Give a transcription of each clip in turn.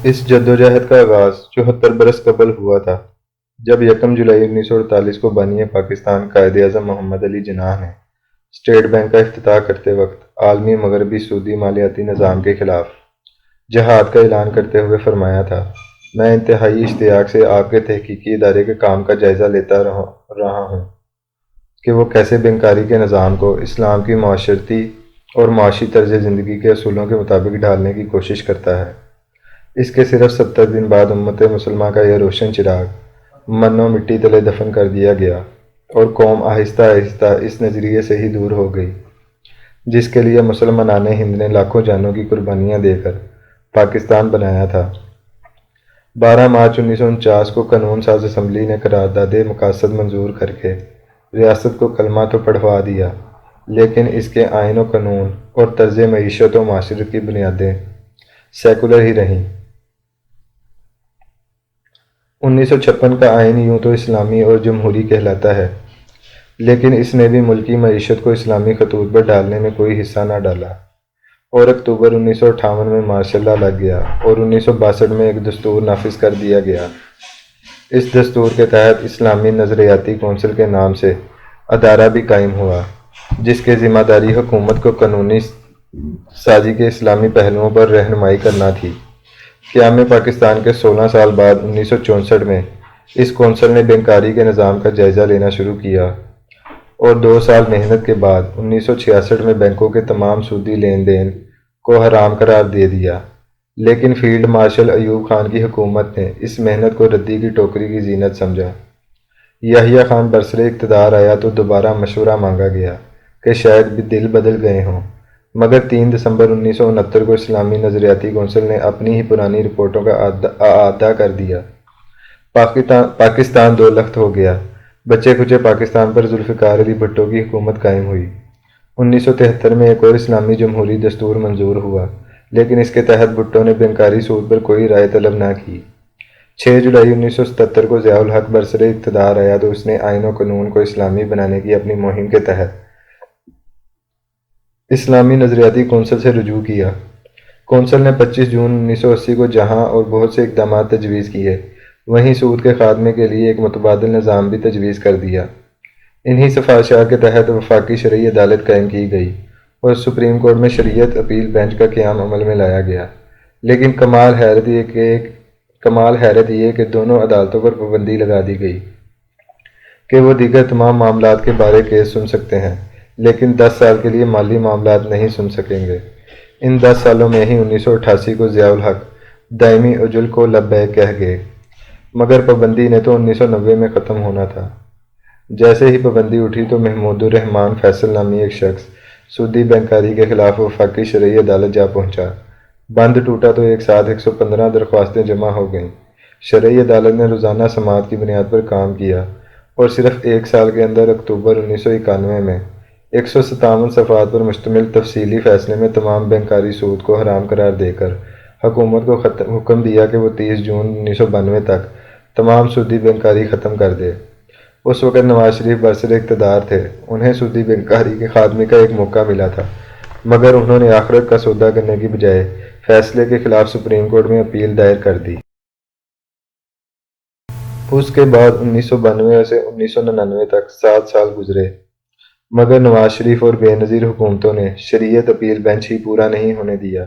اس جدوجہد کا آغاز 74 برس قبل ہوا تھا، جب یکم جولائی 1948 کو بانی پاکستان قائد اعظم محمد علی جناح نے اسٹیٹ بینک کا افتتاح کرتے وقت عالمی مغربی سودی مالیاتی نظام کے خلاف جہاد کا اعلان کرتے ہوئے فرمایا تھا: میں انتہائی اشتیاق سے آپ کے تحقیقی ادارے کے کام کا جائزہ لیتا رہا ہوں کہ وہ کیسے بینکاری کے نظام کو اسلام کی معاشرتی اور معاشی طرز زندگی کے اصولوں کے مطابق ڈھالنے کی کوشش کرتا ہے۔ اس کے صرف 70 دن بعد امت مسلمہ کا یہ روشن چراغ من و مٹی تلے دفن کر دیا گیا اور قوم آہستہ آہستہ اس نظریے سے ہی دور ہو گئی جس کے لیے مسلمانان ہند نے لاکھوں جانوں کی قربانیاں دے کر پاکستان بنایا تھا۔ 12 مارچ 1949 کو قانون ساز اسمبلی نے قرارداد مقاصد منظور کر کے ریاست کو کلمہ تو پڑھوا دیا، لیکن اس کے آئین و قانون اور طرز معیشت و معاشرت کی بنیادیں سیکولر ہی رہیں۔ 1956 کا آئین یوں تو اسلامی اور جمہوری کہلاتا ہے، لیکن اس نے بھی ملکی معیشت کو اسلامی خطوط پر ڈالنے میں کوئی حصہ نہ ڈالا، اور اکتوبر 1958 میں مارشل لا لگ گیا اور 1962 میں ایک دستور نافذ کر دیا گیا۔ اس دستور کے تحت اسلامی نظریاتی کونسل کے نام سے ادارہ بھی قائم ہوا، جس کی ذمہ داری حکومت کو قانونی سازی کے اسلامی پہلوؤں پر رہنمائی کرنا تھی۔ قیام پاکستان کے 16 سال بعد 1964 میں اس کونسل نے بینکاری کے نظام کا جائزہ لینا شروع کیا اور 2 سال محنت کے بعد 1966 میں بینکوں کے تمام سودی لین دین کو حرام قرار دے دیا، لیکن فیلڈ مارشل ایوب خان کی حکومت نے اس محنت کو ردی کی ٹوکری کی زینت سمجھا۔ یحییٰ خان برسر اقتدار آیا تو دوبارہ مشورہ مانگا گیا کہ شاید بھی دل بدل گئے ہوں، مگر 3 دسمبر 1969 کو اسلامی نظریاتی کونسل نے اپنی ہی پرانی رپورٹوں کا اعادہ کر دیا۔ پاکستان دو لخت ہو گیا۔ بچے کھچے پاکستان پر ذوالفقار علی بھٹو کی حکومت قائم ہوئی۔ 1973 میں ایک اور اسلامی جمہوری دستور منظور ہوا، لیکن اس کے تحت بھٹو نے بینکاری سود پر کوئی رائے طلب نہ کی۔ 6 جولائی 1977 کو ضیاء الحق برسر اقتدار آیا تو اس نے آئین و قانون کو اسلامی بنانے کی اپنی مہم کے تحت اسلامی نظریاتی کونسل سے رجوع کیا۔ کونسل نے 25 جون 1980 کو جہاں اور بہت سے اقدامات تجویز کیے، وہیں سود کے خاتمے کے لیے ایک متبادل نظام بھی تجویز کر دیا۔ انہی سفارشات کے تحت وفاقی شرعی عدالت قائم کی گئی اور سپریم کورٹ میں شریعت اپیل بینچ کا قیام عمل میں لایا گیا، لیکن کمال حیرت یہ کہ دونوں عدالتوں پر پابندی لگا دی گئی کہ وہ دیگر تمام معاملات کے بارے کیس سن سکتے ہیں، لیکن 10 سال کے لیے مالی معاملات نہیں سن سکیں گے۔ ان 10 سالوں میں ہی 1988 کو ضیاء الحق دائمی اجل کو لبیک کہہ گئے، مگر پابندی نے تو 1990 میں ختم ہونا تھا۔ جیسے ہی پابندی اٹھی تو محمود الرحمان فیصل نامی ایک شخص سودی بینکاری کے خلاف وفاقی شرعی عدالت جا پہنچا۔ بند ٹوٹا تو ایک ساتھ 115 درخواستیں جمع ہو گئیں۔ شرعی عدالت نے روزانہ سماعت کی بنیاد پر کام کیا اور صرف 1 سال کے اندر اکتوبر 1991 میں 157 صفحات پر مشتمل تفصیلی فیصلے میں تمام بینکاری سود کو حرام قرار دے کر حکومت کو حکم دیا کہ وہ 30 جون 1992 تک تمام سودی بینکاری ختم کر دے۔ اس وقت نواز شریف برسر اقتدار تھے، انہیں سودی بینکاری کے خاتمے کا ایک موقع ملا تھا، مگر انہوں نے آخرت کا سودا کرنے کی بجائے فیصلے کے خلاف سپریم کورٹ میں اپیل دائر کر دی۔ اس کے بعد 1992 سے 1999 تک 7 سال گزرے، مگر نواز شریف اور بے نظیر حکومتوں نے شریعت اپیل بینچ ہی پورا نہیں ہونے دیا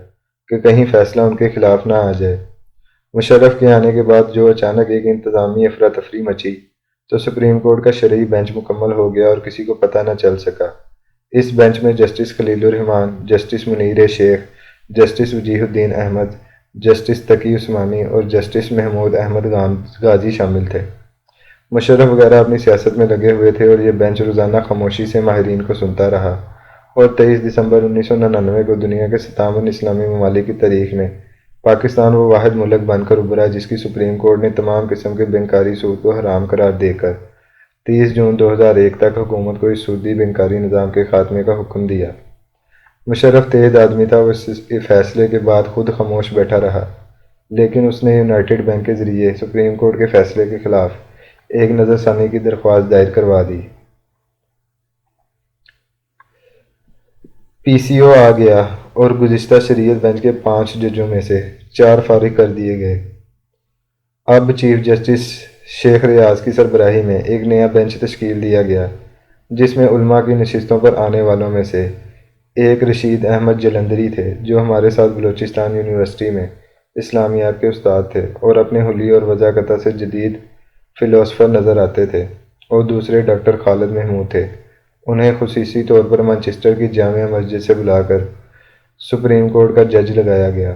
کہ کہیں فیصلہ ان کے خلاف نہ آ جائے۔ مشرف کے آنے کے بعد جو اچانک ایک انتظامی افراتفری مچی تو سپریم کورٹ کا شرعی بینچ مکمل ہو گیا اور کسی کو پتہ نہ چل سکا۔ اس بینچ میں جسٹس خلیل الرحمان، جسٹس منیر شیخ، جسٹس وجیہ الدین احمد، جسٹس تقی عثمانی اور جسٹس محمود احمد غازی شامل تھے۔ مشرف وغیرہ اپنی سیاست میں لگے ہوئے تھے اور یہ بینچ روزانہ خاموشی سے ماہرین کو سنتا رہا، اور 23 دسمبر 1999 کو دنیا کے 57 اسلامی ممالک کی تاریخ میں پاکستان وہ واحد ملک بن کر ابھرا جس کی سپریم کورٹ نے تمام قسم کے بینکاری سود کو حرام قرار دے کر 30 جون 2001 تک حکومت کو اس سودی بینکاری نظام کے خاتمے کا حکم دیا۔ مشرف تیز آدمی تھا، وہ اس فیصلے کے بعد خود خاموش بیٹھا رہا، لیکن اس نے یونائیٹڈ بینک کے ذریعے سپریم کورٹ کے فیصلے کے خلاف ایک نظر ثانی کی درخواست دائر کروا دی۔ پی سی او آ گیا اور گزشتہ شریعت بینچ کے 5 ججوں میں سے 4 فارغ کر دیے گئے۔ اب چیف جسٹس شیخ ریاض کی سربراہی میں ایک نیا بینچ تشکیل دیا گیا، جس میں علماء کی نشستوں پر آنے والوں میں سے ایک رشید احمد جلندری تھے، جو ہمارے ساتھ بلوچستان یونیورسٹی میں اسلامیات کے استاد تھے اور اپنے حلیے اور وضاحت سے جدید فلاسفر نظر آتے تھے، اور دوسرے ڈاکٹر خالد محمود تھے۔ انہیں خصوصی طور پر مانچسٹر کی جامع مسجد سے بلا کر سپریم کورٹ کا جج لگایا گیا۔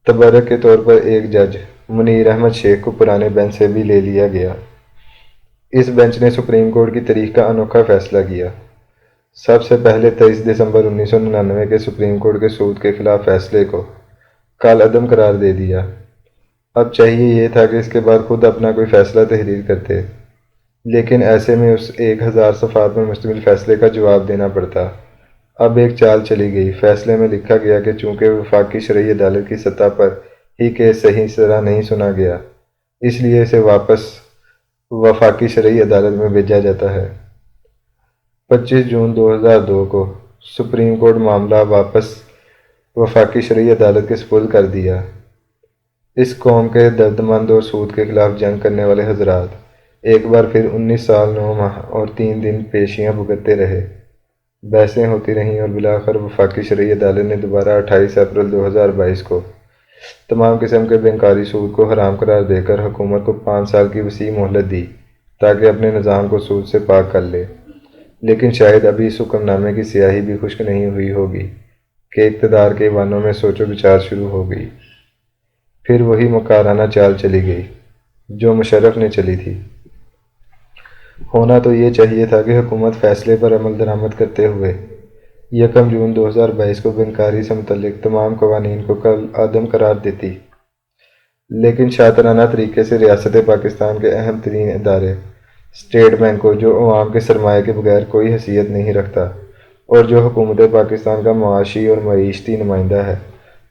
تبرک کے طور پر ایک جج منیر احمد شیخ کو پرانے بینچ سے بھی لے لیا گیا۔ اس بینچ نے سپریم کورٹ کی تاریخ کا انوکھا فیصلہ کیا۔ سب سے پہلے 23 دسمبر 1999 کے سپریم کورٹ کے سود کے خلاف فیصلے کو کالعدم قرار دے دیا۔ اب چاہیے یہ تھا کہ اس کے بعد خود اپنا کوئی فیصلہ تحریر کرتے، لیکن ایسے میں اس 1000 صفحات پر مشتمل فیصلے کا جواب دینا پڑتا۔ اب ایک چال چلی گئی۔ فیصلے میں لکھا گیا کہ چونکہ وفاقی شرعی عدالت کی سطح پر ہی کیس صحیح طرح نہیں سنا گیا، اس لیے اسے واپس وفاقی شرعی عدالت میں بھیجا جاتا ہے۔ 25 جون 2002 کو سپریم کورٹ معاملہ واپس وفاقی شرعی عدالت کے سپرد کر دیا۔ اس قوم کے دردمند اور سود کے خلاف جنگ کرنے والے حضرات ایک بار پھر 19 سال 9 ماہ اور 3 دن پیشیاں بھگتتے رہے، بحثیں ہوتی رہیں، اور بالآخر وفاقی شرعی عدالت نے دوبارہ 28 اپریل 2022 کو تمام قسم کے بینکاری سود کو حرام قرار دے کر حکومت کو 5 سال کی وسیع مہلت دی تاکہ اپنے نظام کو سود سے پاک کر لے۔ لیکن شاید ابھی اس حکم نامے کی سیاہی بھی خشک نہیں ہوئی ہوگی کہ اقتدار کے ایوانوں میں سوچ و بچار شروع ہو گئی۔ پھر وہی مکارانہ چال چلی گئی جو مشرف نے چلی تھی۔ ہونا تو یہ چاہیے تھا کہ حکومت فیصلے پر عمل درآمد کرتے ہوئے 1 جون 2022 کو بینکاری سے متعلق تمام قوانین کو کالعدم قرار دیتی، لیکن شاطرانہ طریقے سے ریاست پاکستان کے اہم ترین ادارے اسٹیٹ بینک کو، جو عوام کے سرمایے کے بغیر کوئی حیثیت نہیں رکھتا اور جو حکومت پاکستان کا معاشی اور معیشتی نمائندہ ہے،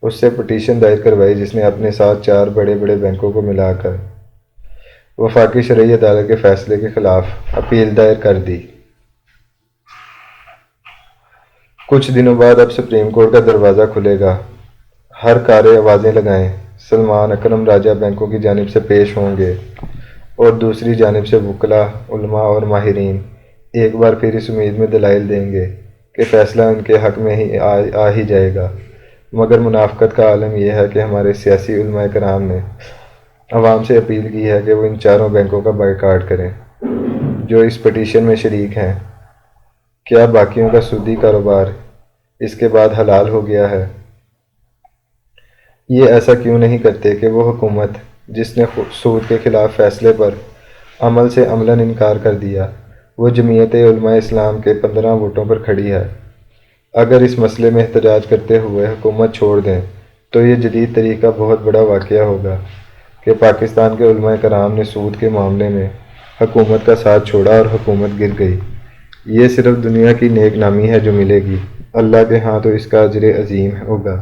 اس سے پٹیشن دائر کروائی، جس نے اپنے ساتھ 4 بڑے بڑے بینکوں کو ملا کر وفاقی شرعی عدالت کے فیصلے کے خلاف اپیل دائر کر دی۔ کچھ دنوں بعد اب سپریم کورٹ کا دروازہ کھلے گا۔ ہر کارے آوازیں لگائیں۔ سلمان اکرم راجہ بینکوں کی جانب سے پیش ہوں گے اور دوسری جانب سے وکلاء، علماء اور ماہرین ایک بار پھر اس امید میں دلائل دیں گے کہ فیصلہ ان کے حق میں ہی آ ہی جائے گا۔ مگر منافقت کا عالم یہ ہے کہ ہمارے سیاسی علماء کرام نے عوام سے اپیل کی ہے کہ وہ ان 4 بینکوں کا بائیکاٹ کریں جو اس پٹیشن میں شریک ہیں۔ کیا باقیوں کا سودی کاروبار اس کے بعد حلال ہو گیا ہے؟ یہ ایسا کیوں نہیں کرتے کہ وہ حکومت جس نے سود کے خلاف فیصلے پر عمل سے عملاً انکار کر دیا، وہ جمعیت علماء اسلام کے 15 ووٹوں پر کھڑی ہے۔ اگر اس مسئلے میں احتجاج کرتے ہوئے حکومت چھوڑ دیں تو یہ جدید تاریخ کا بہت بڑا واقعہ ہوگا کہ پاکستان کے علماء کرام نے سود کے معاملے میں حکومت کا ساتھ چھوڑا اور حکومت گر گئی۔ یہ صرف دنیا کی نیک نامی ہے جو ملے گی، اللہ کے ہاں تو اس کا اجر عظیم ہوگا۔